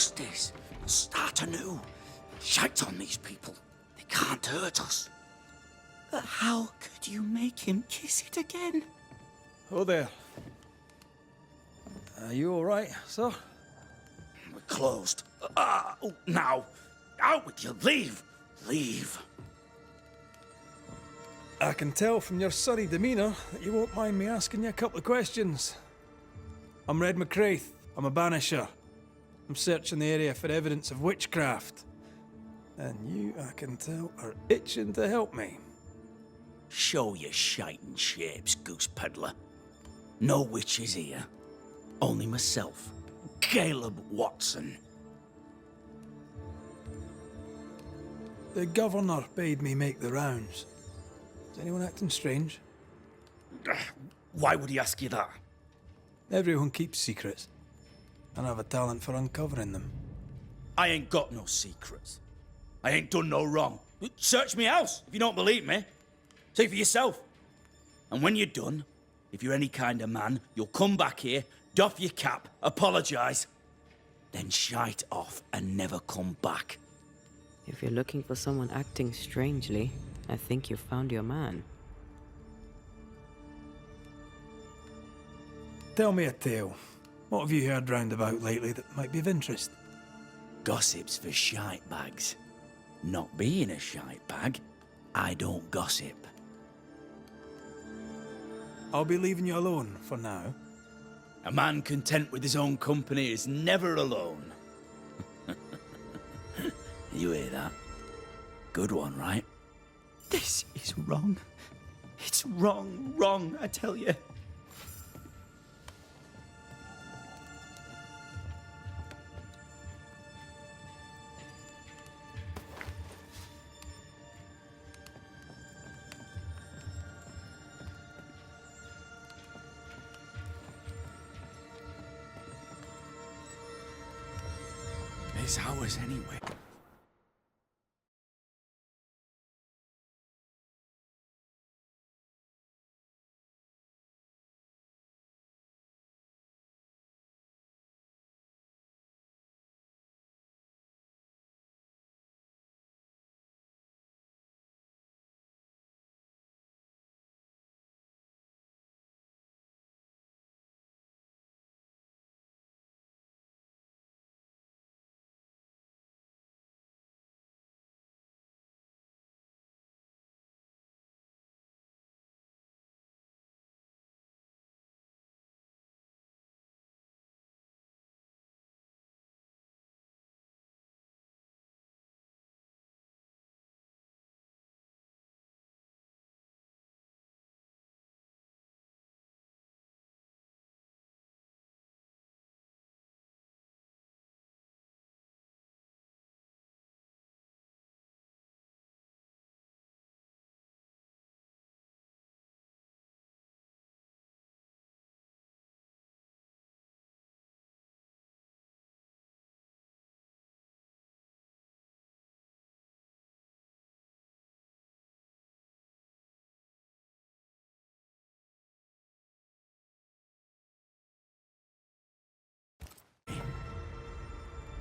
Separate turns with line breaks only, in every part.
trust this. We'll start anew. Shite on these people. They can't hurt us. But how could you make him kiss it again?
Oh there. Are you all right, sir?
We're closed. Oh, now. Out with you. Leave. Leave.
I can tell from your surly demeanour that you won't mind me asking you a couple of questions. I'm Red McCraith. I'm a Banisher. I'm searching the area for evidence of witchcraft. And you, I can tell, are itching to help me.
Show your shiting shapes, goose peddler. No witches here. Only myself, Caleb Watson.
The governor bade me make the rounds. Is anyone acting strange?
Why would he ask you that?
Everyone keeps secrets, and I have a talent for uncovering them.
I ain't got no secrets. I ain't done no wrong. Search me house if you don't believe me. See for yourself. And when you're done, if you're any kind of man, you'll come back here, doff your cap, apologise, then shite off and never come back.
If you're looking for someone acting strangely, I think you've found your man.
Tell me a tale. What have you heard round about lately that might be of interest?
Gossip's for shite bags. Not being a shite bag, I don't gossip.
I'll be leaving you alone for now.
A man content with his own company is never alone. You hear that? Good one, right? This is wrong. It's wrong, I tell you. It's ours anyway.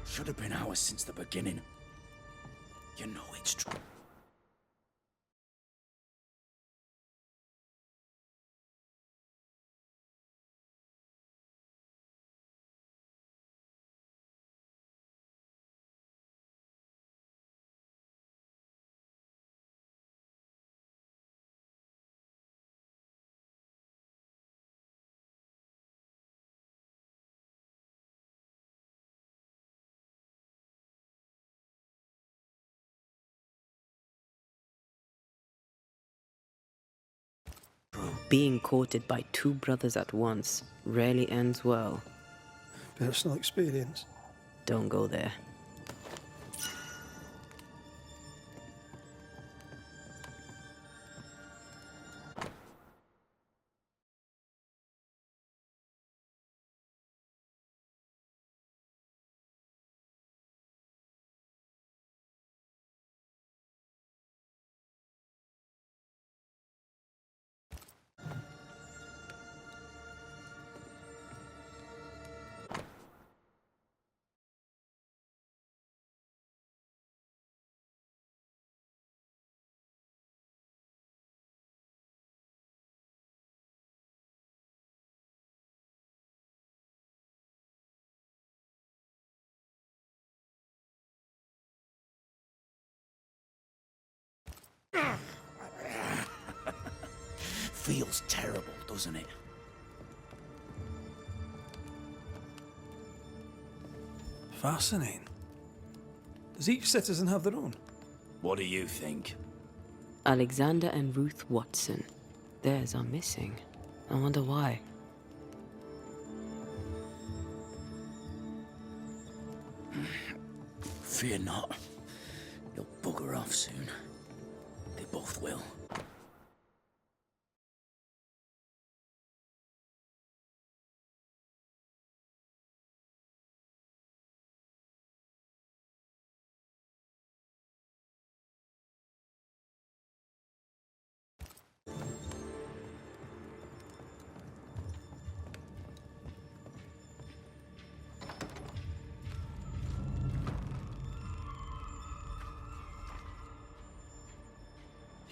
Should have been ours since the beginning. You know it's true.
Being courted by two brothers at once rarely ends well.
Personal experience.
Don't go there.
Feels terrible, doesn't it?
Fascinating. Does each citizen have their own?
What do you think?
Alexander and Ruth Watson. Theirs are missing. I wonder why.
Fear not. You'll bugger off soon. They both will.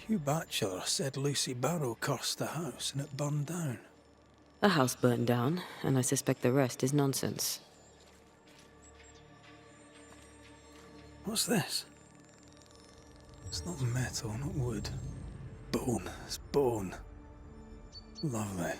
Hugh Batchelor said Lucy Barrow cursed the house and it burned down.
The house burned down, and I suspect the rest is nonsense.
What's this? It's not metal, not wood. Bone. It's bone. Lovely.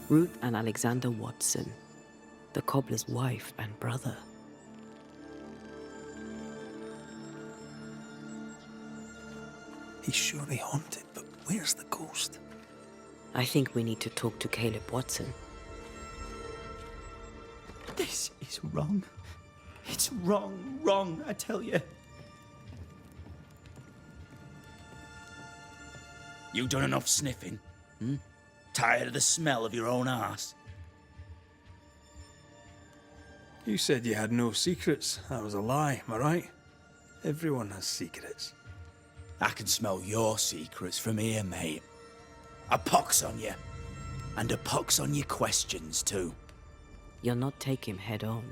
Ruth and Alexander Watson. The cobbler's wife and brother.
He's surely haunted, but where's the ghost?
I think we need to talk to Caleb Watson.
This is wrong. It's wrong, I tell you. You done enough sniffing? Tired of the smell of your own arse?
You said you had no secrets. That was a lie, am I right? Everyone has secrets.
I can smell your secrets from here, mate. A pox on you. And a pox on your questions, too.
You'll not take him head on.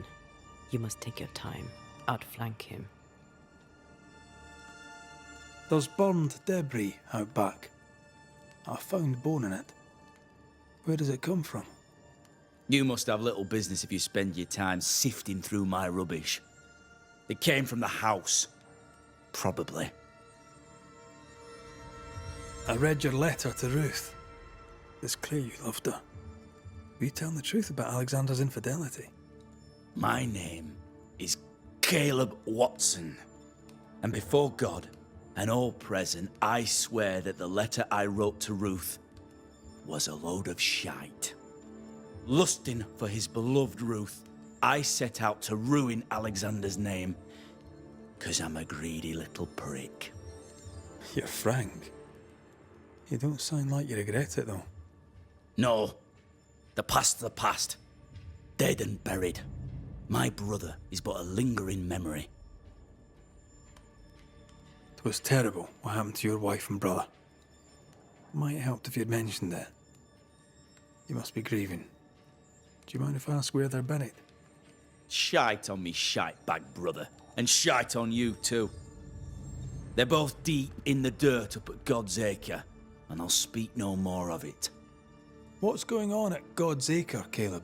You must take your time, outflank him.
There's burned debris out back. I found bone in it. Where does it come from?
You must have little business if you spend your time sifting through my rubbish. It came from the house. Probably.
I read your letter to Ruth. It's clear you loved her. Were you telling the truth about Alexander's infidelity?
My name is Caleb Watson. And before God and all present, I swear that the letter I wrote to Ruth was a load of shite. Lusting for his beloved Ruth, I set out to ruin Alexander's name, 'cause I'm a greedy little prick.
You're frank. You don't sound like you regret it, though.
No, the past's the past. Dead and buried. My brother is but a lingering memory.
It was terrible what happened to your wife and brother. Might have helped if you'd mentioned it. You must be grieving. Do you mind if I ask where they're buried?
Shite on me shite bag brother, and shite on you too. They're both deep in the dirt up at God's Acre, and I'll speak no more of it.
What's going on at God's Acre, Caleb?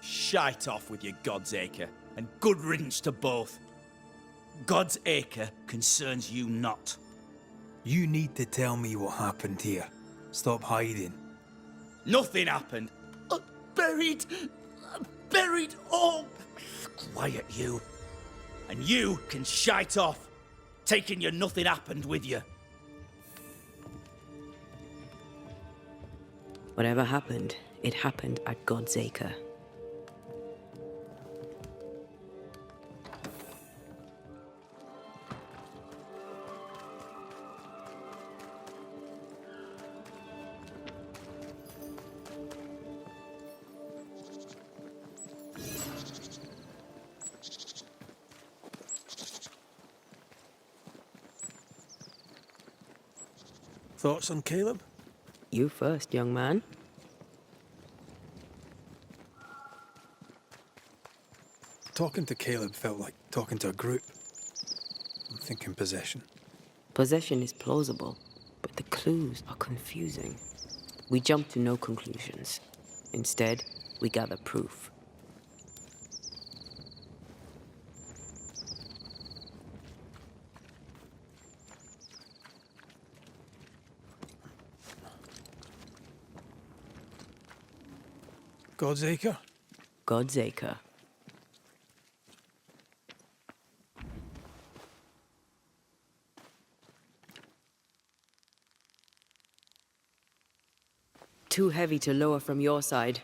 Shite off with your God's Acre, and good riddance to both. God's Acre concerns you not.
You need to tell me what happened here. Stop hiding.
Nothing happened. Buried. Oh, quiet you. And you can shite off, taking your nothing happened with you.
Whatever happened, it happened at God's Acre.
Thoughts on Caleb?
You first, young man.
Talking to Caleb felt like talking to a group. I'm thinking possession.
Possession is plausible, but the clues are confusing. We jump to no conclusions. Instead, we gather proof.
God's Acre?
God's Acre. Too heavy to lower from your side.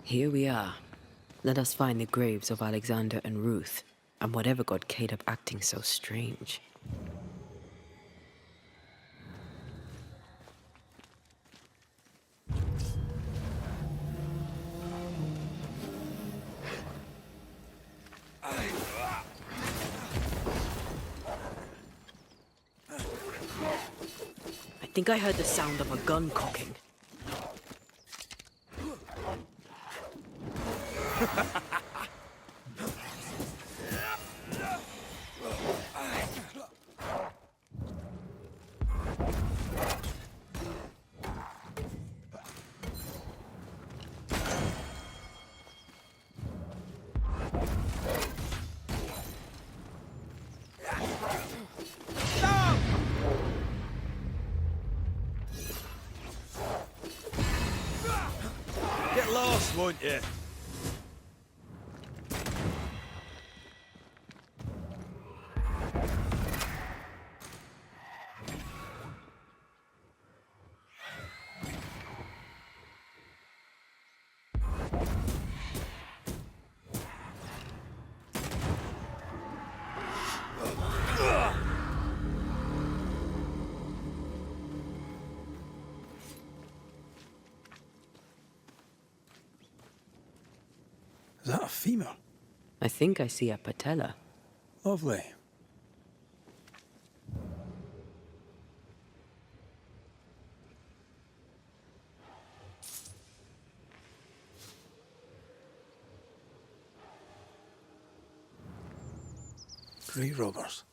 Here we are. Let us find the graves of Alexander and Ruth, and whatever got Caleb acting so strange. I think I heard the sound of a gun cocking.
Get lost, won't you?
Is that a femur?
I think I see a patella.
Lovely. Grey robbers.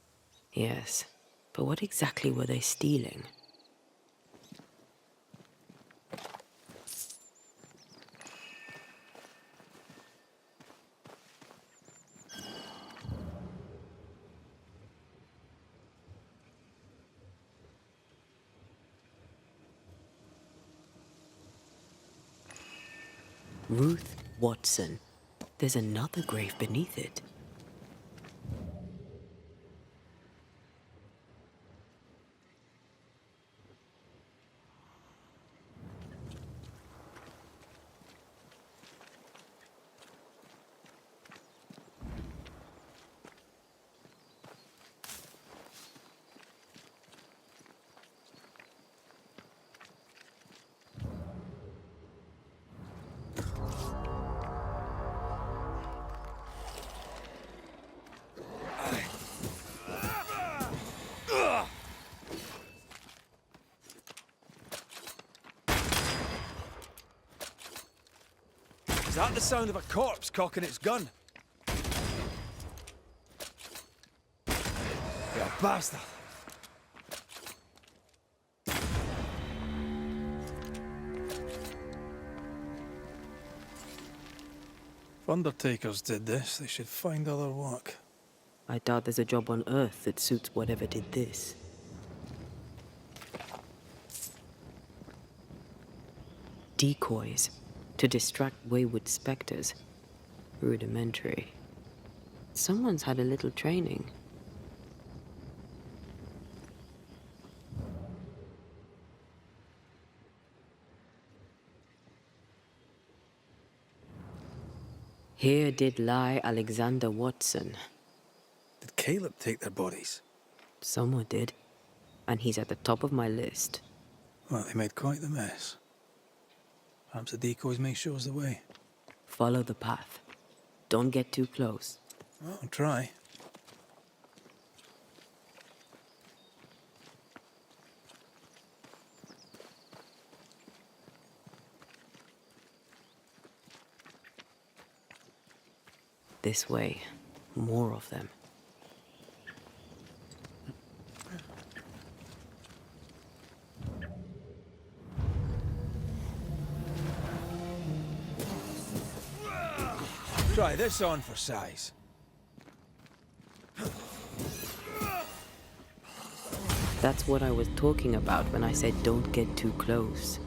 Yes, but what exactly were they stealing? Ruth Watson. There's another grave beneath it.
Is that the sound of a corpse cocking its gun? You bastard! If undertakers did this, they should find other work.
I doubt there's a job on Earth that suits whatever did this. Decoys to distract wayward specters. Rudimentary. Someone's had a little training. Here did lie Alexander Watson.
Did Caleb take their bodies?
Someone did. And he's at the top of my list.
Well, they made quite the mess. Perhaps the decoys may show us the way.
Follow the path. Don't get too close.
Well, I'll try.
This way. More of them.
Try this on for size.
That's what I was talking about when I said don't get too close.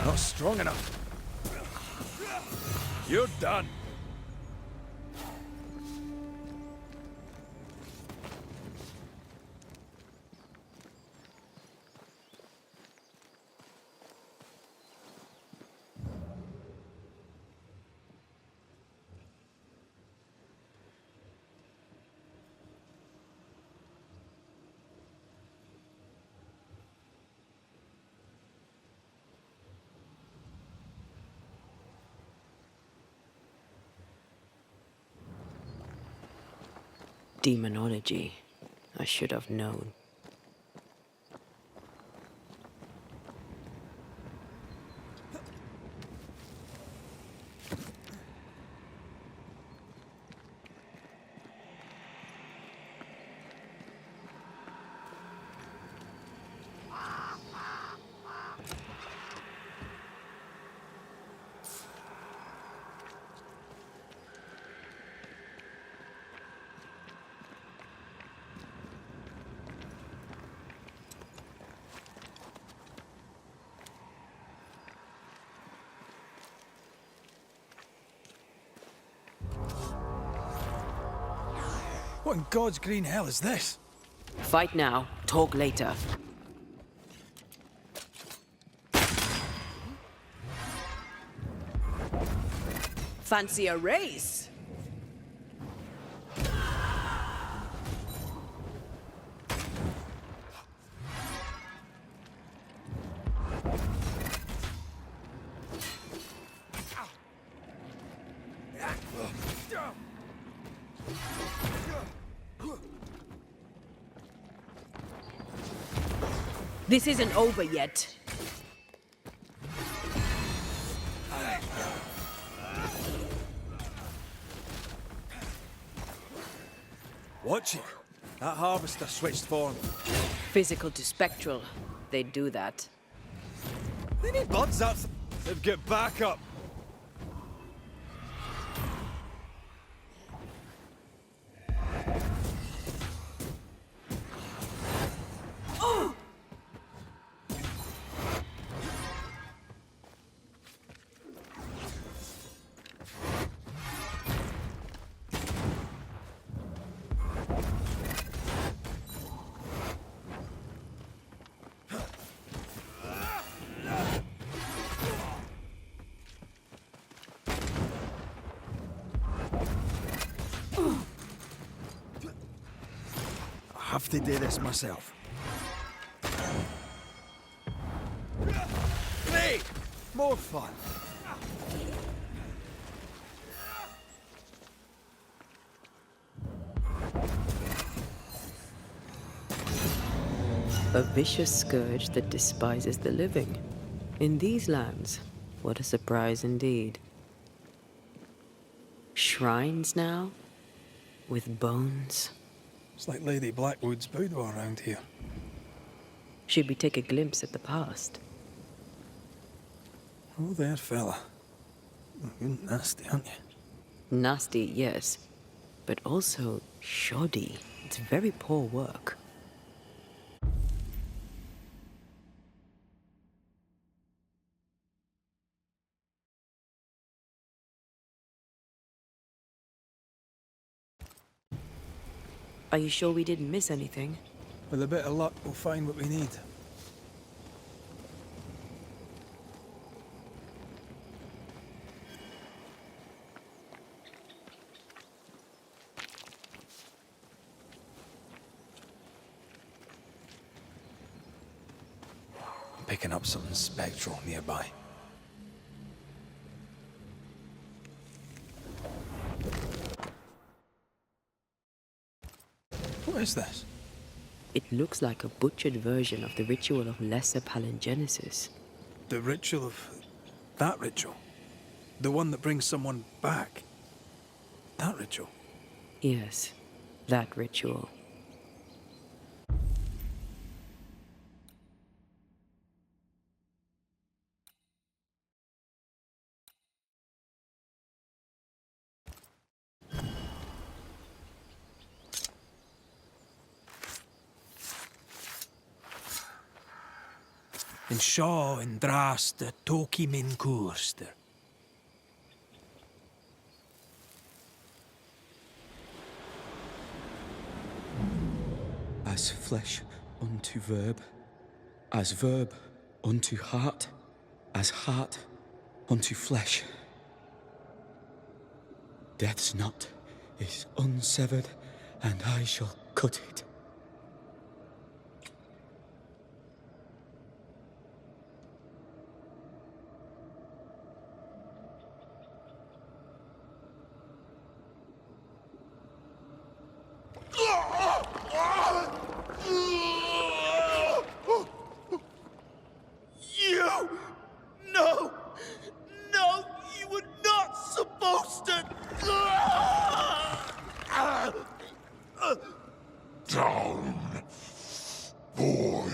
Not strong enough. You're done.
Demonology. I should have known.
What in God's green hell is this?
Fight now, talk later.
Fancy a race? This isn't over yet.
Watch it. That harvester switched form.
Physical to spectral. They do that.
They need buds, that's... They've got backup. I have to do this myself. Me! More fun.
A vicious scourge that despises the living. In these lands, what a surprise indeed. Shrines now? With bones?
It's like Lady Blackwood's boudoir around here.
Should we take a glimpse at the past?
Oh, there, fella. You're nasty, aren't you?
Nasty, yes, but also shoddy. It's very poor work. Are you sure we didn't miss anything?
With a bit of luck, we'll find what we need. I'm picking up something spectral nearby. What is this?
It looks like a butchered version of the ritual of Lesser Palingenesis.
The ritual of... that ritual? The one that brings someone back? That ritual?
Yes, that ritual.
In Shaw and Draste Toki Min Kurster.
As flesh unto verb, as verb unto heart, as heart unto flesh. Death's knot is unsevered, and I shall cut it. You! No! No! You were not supposed to!
Down, boy.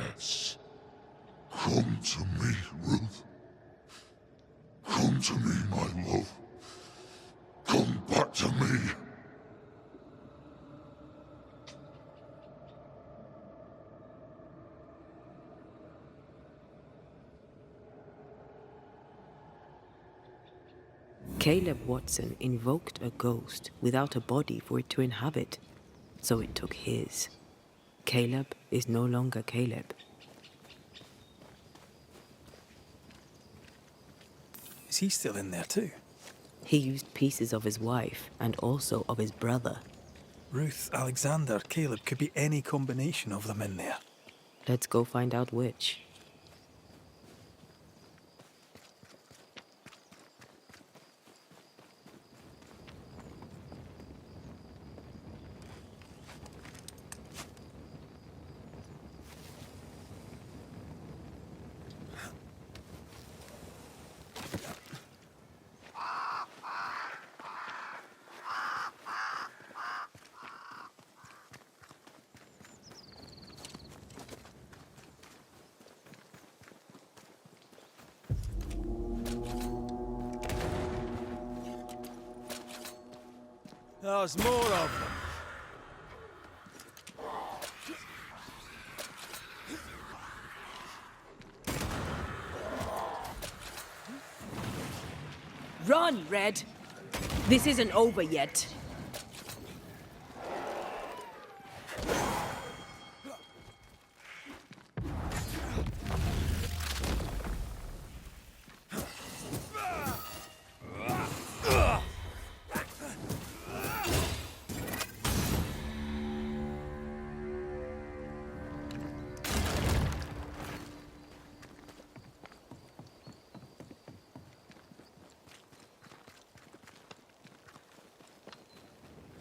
Yes. Come to me, Ruth. Come to me, my love. Come back to me.
Caleb Watson invoked a ghost without a body for it to inhabit, so it took his. Caleb is no longer Caleb.
Is he still in there too?
He used pieces of his wife and also of his brother.
Ruth, Alexander, Caleb could be any combination of them in there.
Let's go find out which.
There's more of them.
Run, Red. This isn't over yet.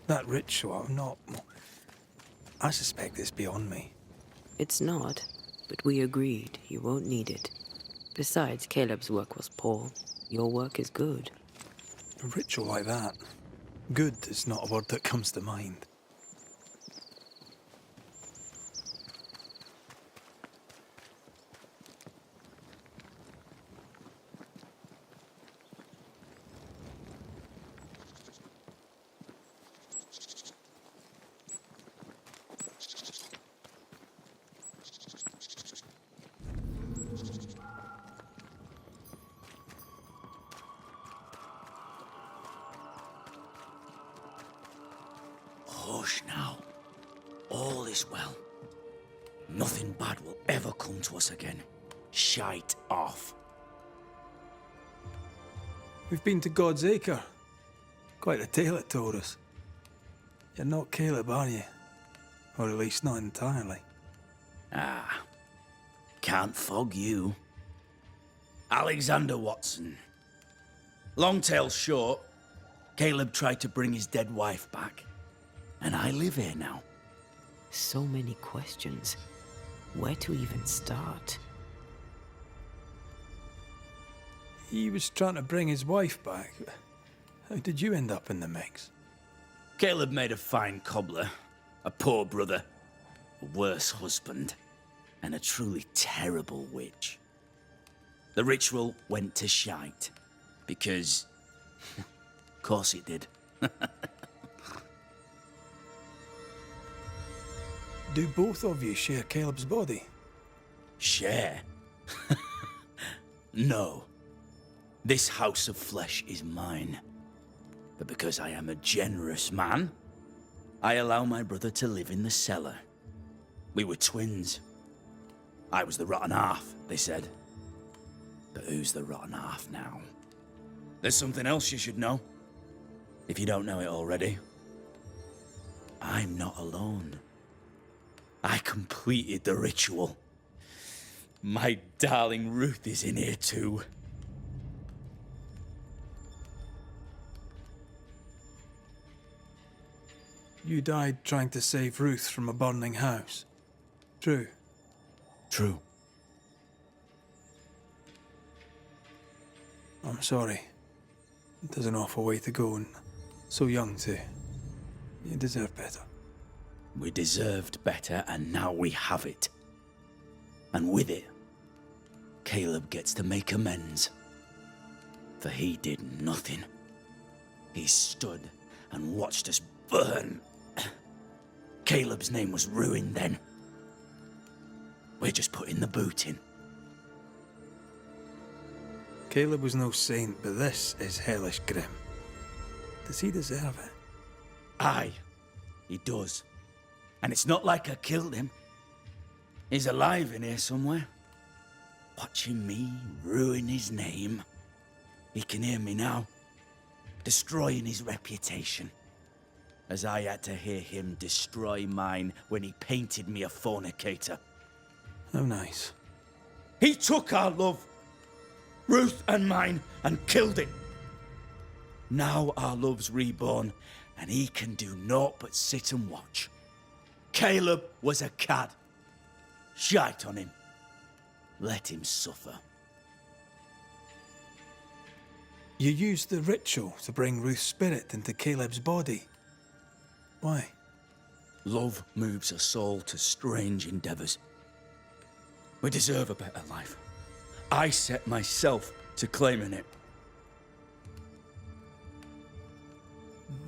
That ritual, I suspect it's beyond me.
It's not, but we agreed you won't need it. Besides, Caleb's work was poor. Your work is good.
A ritual like that, good is not a word that comes to mind.
Hush now. All is well. Nothing bad will ever come to us again. Shite off.
We've been to God's Acre. Quite a tale it told us. You're not Caleb, are you? Or at least not entirely.
Ah. Can't fog you. Alexander Watson. Long tale short, Caleb tried to bring his dead wife back. And I live here now.
So many questions. Where to even start?
He was trying to bring his wife back. How did you end up in the mix?
Caleb made a fine cobbler, a poor brother, a worse husband, and a truly terrible witch. The ritual went to shite, because... of course it did.
Do both of you share Caleb's body?
Share? No. This house of flesh is mine. But because I am a generous man, I allow my brother to live in the cellar. We were twins. I was the rotten half, they said. But who's the rotten half now? There's something else you should know. If you don't know it already. I'm not alone. I completed the ritual. My darling Ruth is in here too.
You died trying to save Ruth from a burning house. True.
True.
I'm sorry. There's an awful way to go, and so young too. You deserve better.
We deserved better, and now we have it. And with it, Caleb gets to make amends. For he did nothing. He stood and watched us burn. Caleb's name was ruined then. We're just putting the boot in.
Caleb was no saint, but this is hellish grim. Does he deserve it?
Aye, he does. And it's not like I killed him. He's alive in here somewhere. Watching me ruin his name. He can hear me now. Destroying his reputation. As I had to hear him destroy mine when he painted me a fornicator.
How nice.
He took our love, Ruth and mine, and killed it. Now our love's reborn, and he can do naught but sit and watch. Caleb was a cad. Shite on him. Let him suffer.
You used the ritual to bring Ruth's spirit into Caleb's body. Why?
Love moves a soul to strange endeavors. We deserve a better life. I set myself to claiming it.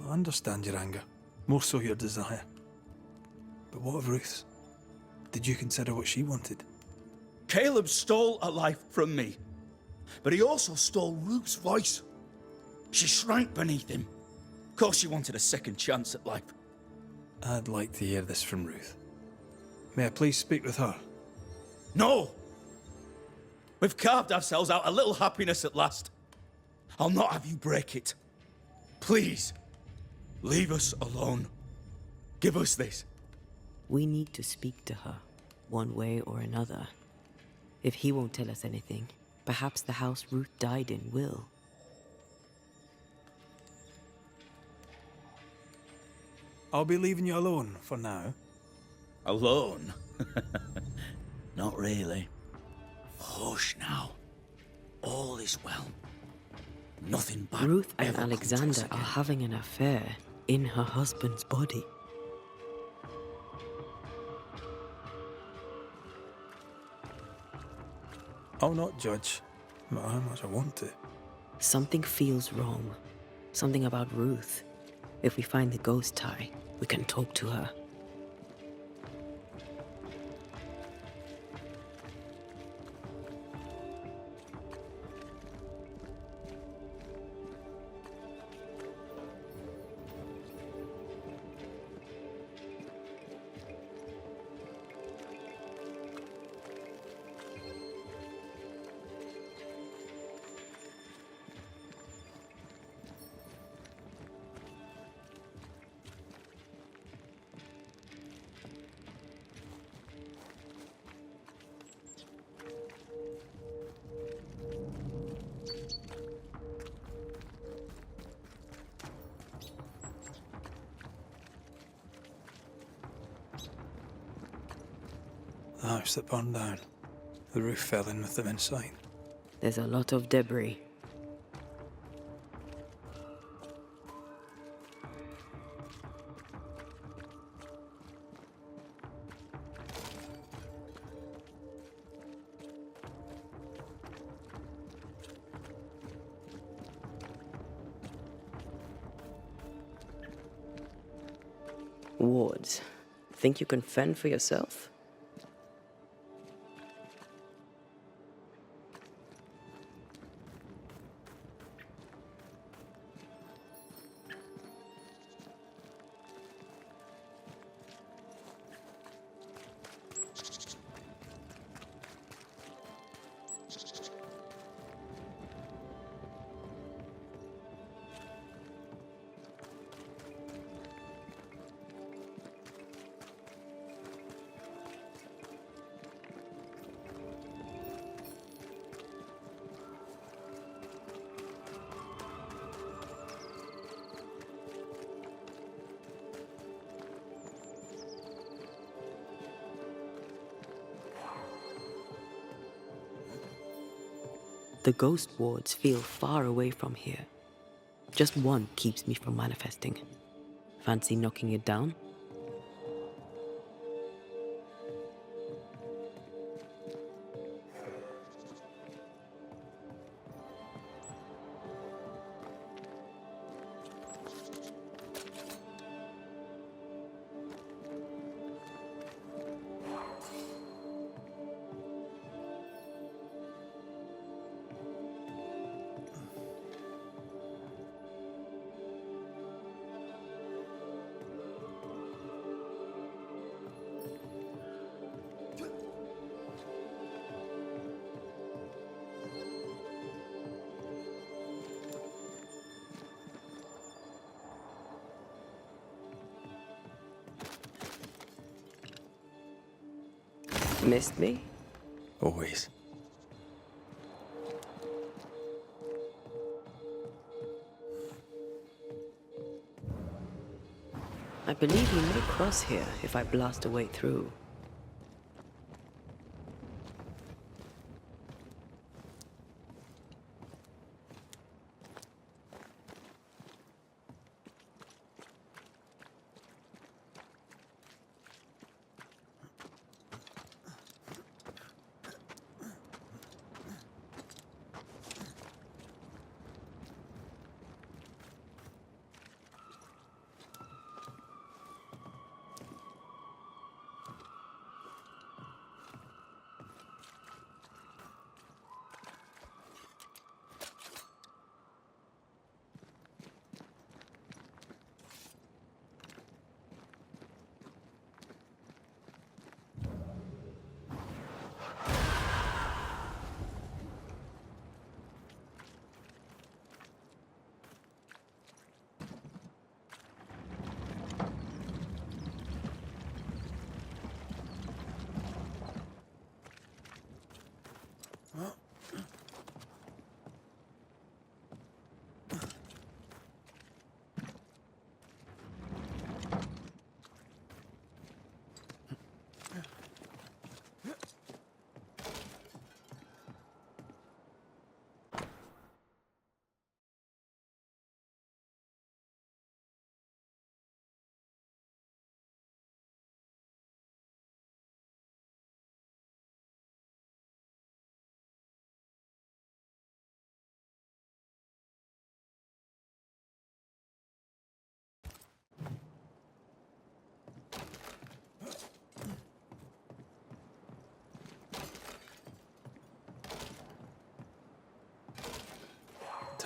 I understand your anger, more so your desire. But what of Ruth's? Did you consider what she wanted?
Caleb stole a life from me, but he also stole Ruth's voice. She shrank beneath him. Of course she wanted a second chance at life.
I'd like to hear this from Ruth. May I please speak with her?
No! We've carved ourselves out a little happiness at last. I'll not have you break it. Please, leave us alone. Give us this.
We need to speak to her, one way or another. If he won't tell us anything, perhaps the house Ruth died in will.
I'll be leaving you alone for now.
Alone? Not really. Hush now. All is well. Nothing bad.
Ruth and
ever comes to us
Alexander are
again.
having an affair in her husband's body.
I'll not judge, no matter how much I want to.
Something feels wrong. Something about Ruth. If we find the ghost tie, we can talk to her.
The house that burned down. The roof fell in with them inside.
There's a lot of debris. Wards, think you can fend for yourself? The ghost wards feel far away from here. Just one keeps me from manifesting. Fancy knocking it down? Missed me?
Always.
I believe you may cross here if I blast a way through.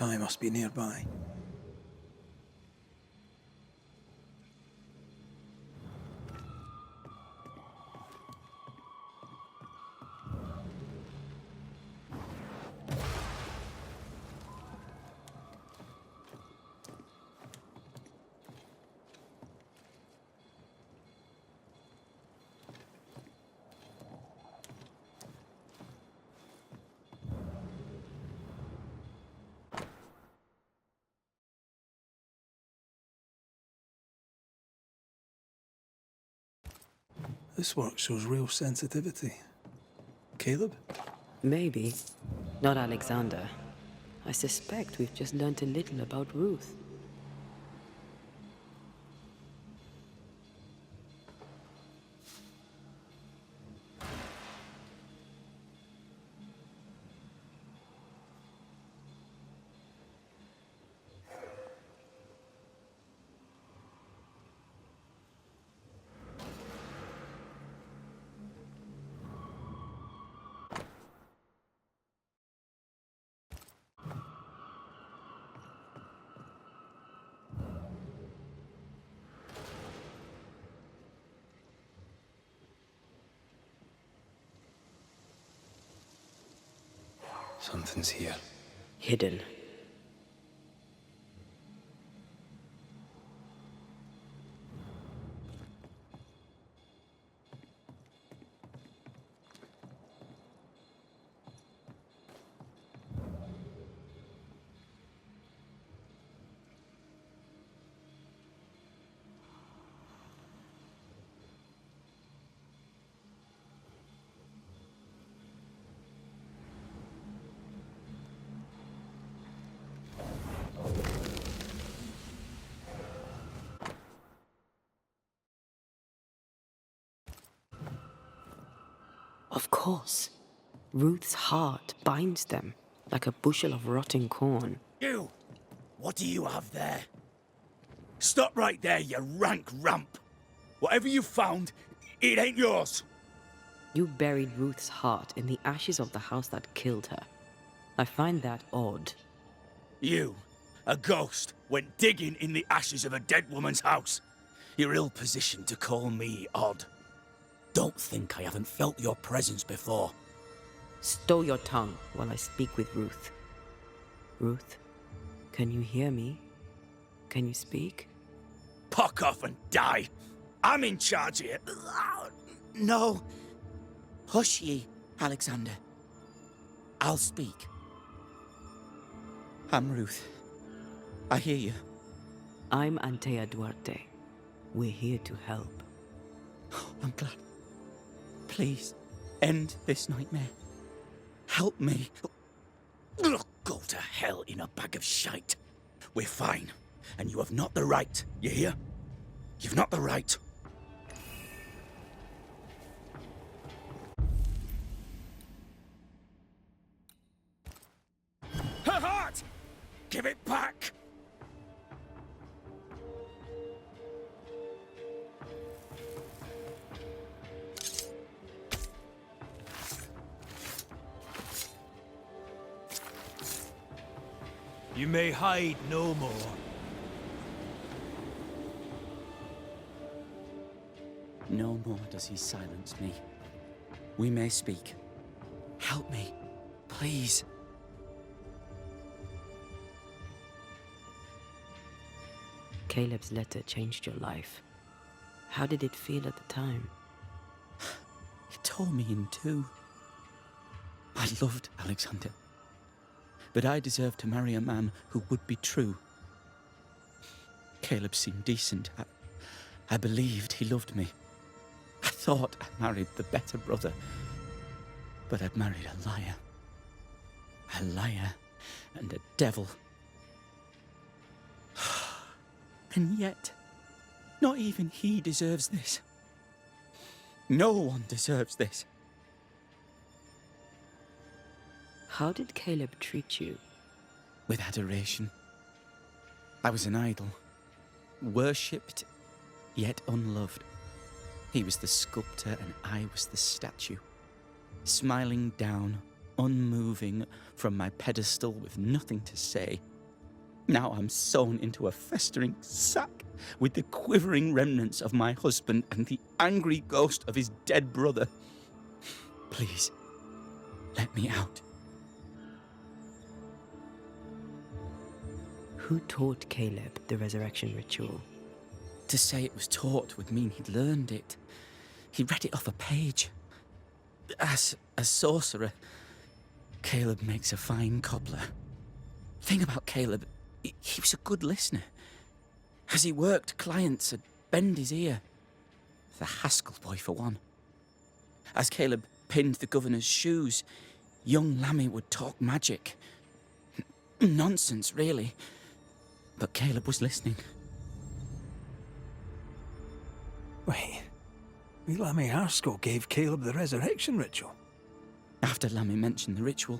Ty must be nearby. This work shows real sensitivity. Caleb?
Maybe. Not Alexander. I suspect we've just learned a little about Ruth.
Something's here.
Hidden. Of course. Ruth's heart binds them like a bushel of rotting corn.
You! What do you have there? Stop right there, you rank ramp! Whatever you found, it ain't yours!
You buried Ruth's heart in the ashes of the house that killed her. I find that odd.
You, a ghost, went digging in the ashes of a dead woman's house. You're ill-positioned to call me odd. Don't think I haven't felt your presence before.
Stow your tongue while I speak with Ruth. Ruth, can you hear me? Can you speak?
Puck off and die! I'm in charge here.
No. Hush ye, Alexander. I'll speak. I'm Ruth. I hear you.
I'm Antea Duarte. We're here to help.
I'm glad. Please, end this nightmare. Help me.
Ugh, go to hell in a bag of shite. We're fine, and you have not the right, you hear? You've not the right. Her heart! Give it back!
You may hide no more.
No more does he silence me. We may speak. Help me, please.
Caleb's letter changed your life. How did it feel at the time?
It tore me in two. I loved Alexander. But I deserved to marry a man who would be true. Caleb seemed decent. I believed he loved me. I thought I married the better brother. But I'd married a liar. A liar and a devil. And yet, not even he deserves this. No one deserves this.
How did Caleb treat you?
With adoration. I was an idol. Worshipped, yet unloved. He was the sculptor and I was the statue. Smiling down, unmoving from my pedestal with nothing to say. Now I'm sewn into a festering sack with the quivering remnants of my husband and the angry ghost of his dead brother. Please, let me out.
Who taught Caleb the resurrection ritual?
To say it was taught would mean he'd learned it. He read it off a page. As a sorcerer, Caleb makes a fine cobbler. Thing about Caleb, he was a good listener. As he worked, clients would bend his ear. The Haskell boy, for one. As Caleb pinned the governor's shoes, young Lammy would talk magic. Nonsense, really. But Caleb was listening.
Wait, Lammy Haskell gave Caleb the resurrection ritual?
After Lammy mentioned the ritual,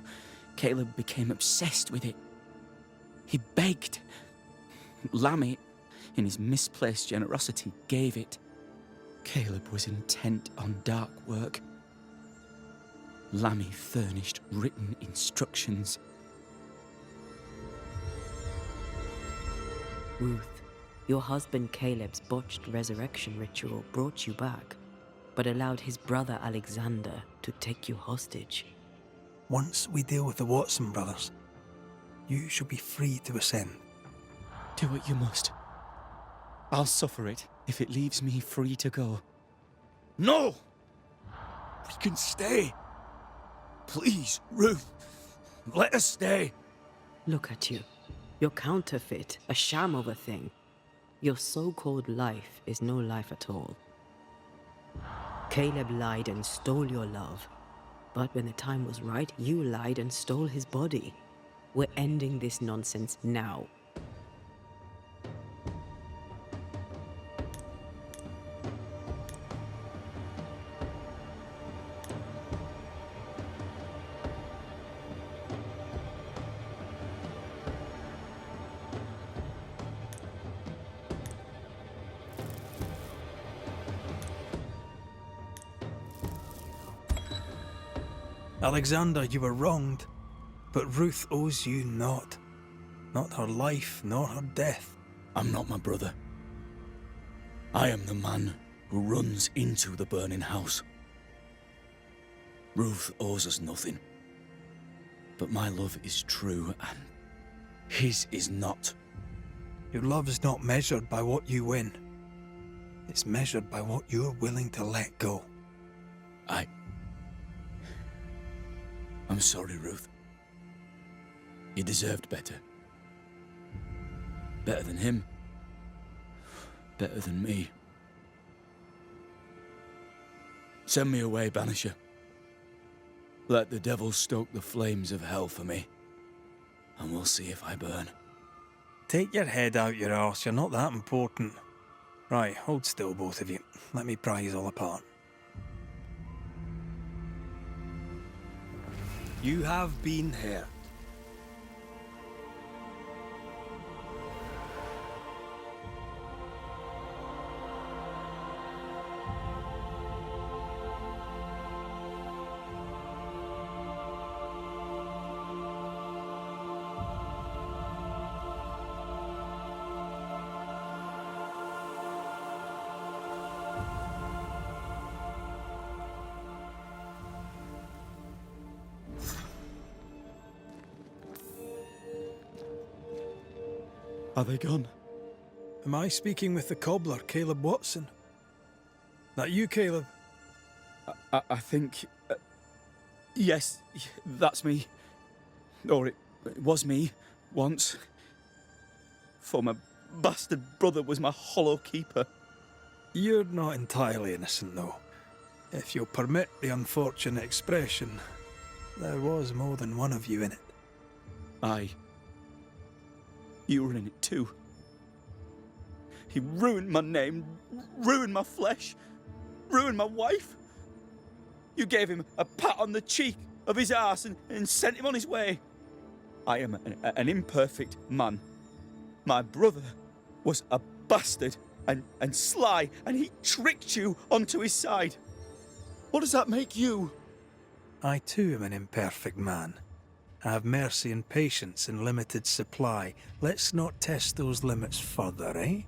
Caleb became obsessed with it. He begged. Lammy, in his misplaced generosity, gave it. Caleb was intent on dark work. Lammy furnished written instructions.
Ruth, your husband Caleb's botched resurrection ritual brought you back, but allowed his brother Alexander to take you hostage.
Once we deal with the Watson brothers, you shall be free to ascend.
Do what you must. I'll suffer it if it leaves me free to go.
No! We can stay. Please, Ruth. Let us stay.
Look at you. You're counterfeit, a sham of a thing. Your so-called life is no life at all. Caleb lied and stole your love. But when the time was right, you lied and stole his body. We're ending this nonsense now.
Alexander, you were wronged, but Ruth owes you naught. Not her life, nor her death.
I'm not my brother. I am the man who runs into the burning house. Ruth owes us nothing. But my love is true, and his is not.
Your love is not measured by what you win. It's measured by what you're willing to let go.
I'm sorry, Ruth. You deserved better. Better than him. Better than me. Send me away, Banisher. Let the devil stoke the flames of hell for me, and we'll see if I burn.
Take your head out your arse, you're not that important. Right, hold still, both of you. Let me pry you all apart. You have been here.
Are they gone?
Am I speaking with the cobbler, Caleb Watson? That you, Caleb?
I think... yes, that's me. Or it was me, once. For my bastard brother was my hollow keeper.
You're not entirely innocent, though. If you'll permit the unfortunate expression, there was more than one of you in it.
Aye. You were in it too. He ruined my name, ruined my flesh, ruined my wife. You gave him a pat on the cheek of his arse and sent him on his way. I am an imperfect man. My brother was a bastard and sly, and he tricked you onto his side. What does that make you?
I too am an imperfect man, I have mercy and patience in limited supply. Let's not test those limits further, eh?